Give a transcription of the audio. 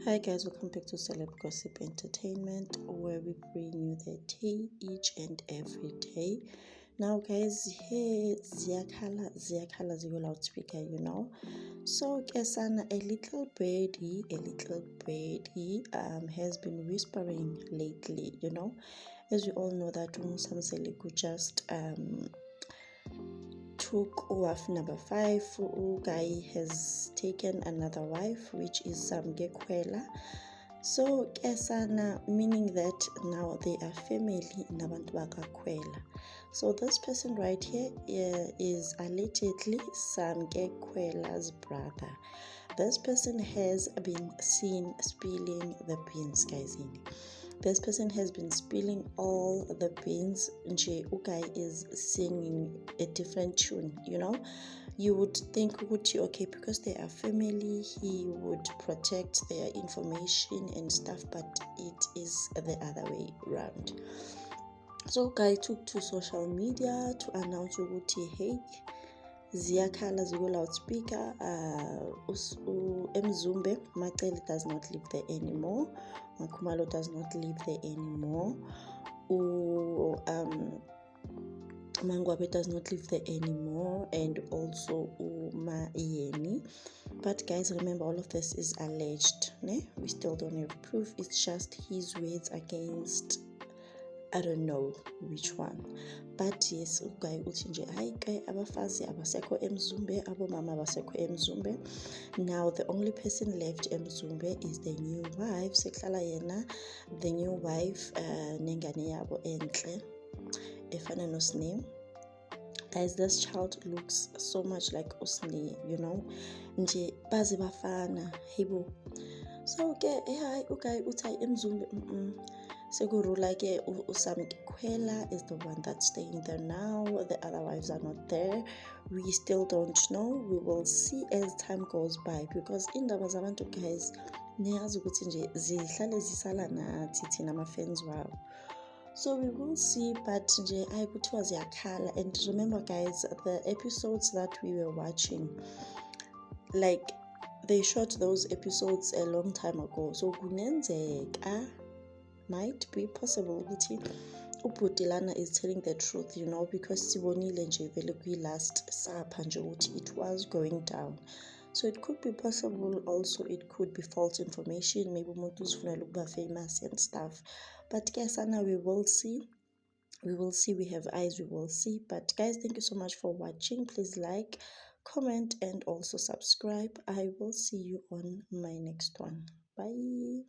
Hi guys, welcome back to Celeb Gossip Entertainment, where we bring you the tea each and every day. Now guys, here ziyakhala ziko loudspeaker, So kesana, a little birdie has been whispering lately, as we all know that Samseliku just took wife number 5. Guy has taken another wife, which is Samge Kwela. So kesana, meaning that now they are family nabantu bakaKwela. So this person right here is allegedly Samge Kwela's brother. This person has been seen spilling the beans, guys. This person has been spilling all the beans. Nje Ukai is singing a different tune, You would think, okay, because they are family, he would protect their information and stuff, but it is the other way around. So Guy took to social media to announce ukuthi, hey, ziyakhala ziko loudspeaker, Mzumbe Macele does not live there anymore, Makhumalo does not live there anymore, Mangwabe does not live there anymore, and also Maiyeni. But guys, remember, all of this is alleged, ne? We still don't have proof. It's just his words against I don't know which one. But yes, Guy uthi nje hayi ke abafazi abasekho eMzumbe, abomama abasekho eMzumbe. Now the only person left eMzumbe is the new wife. Seklala yena, the new wife, nengane yabo enhle efana noSneh. Guys, this child looks so much like Usni, nje bazi bafana hibo. So ke hayi uGuy uthi eMzumbe Segurula ke Samge Kwela is the one that's staying there now. The other wives are not there. We still don't know. We will see as time goes by, because indaba zabantu guys niyazi ukuthi nje zihlale zisala nathi thina ama-fans wabo. So we will see, but nje hayi kuthiwa ziyakhala. And remember guys, the episodes that we were watching, like they shot those episodes a long time ago. So kunenzeka, might be possible ukuthi uBhutilana is telling the truth, because sibonile nje vele kwi-last sapha nje ukuthi it was going down. So it could be possible, also it could be false information, maybe umuntu uzifunela ukuba famous and stuff. But kesana, we will see, we have eyes, we will see. But guys, thank you so much for watching. Please like, comment, and also subscribe. I will see you on my next one. Bye.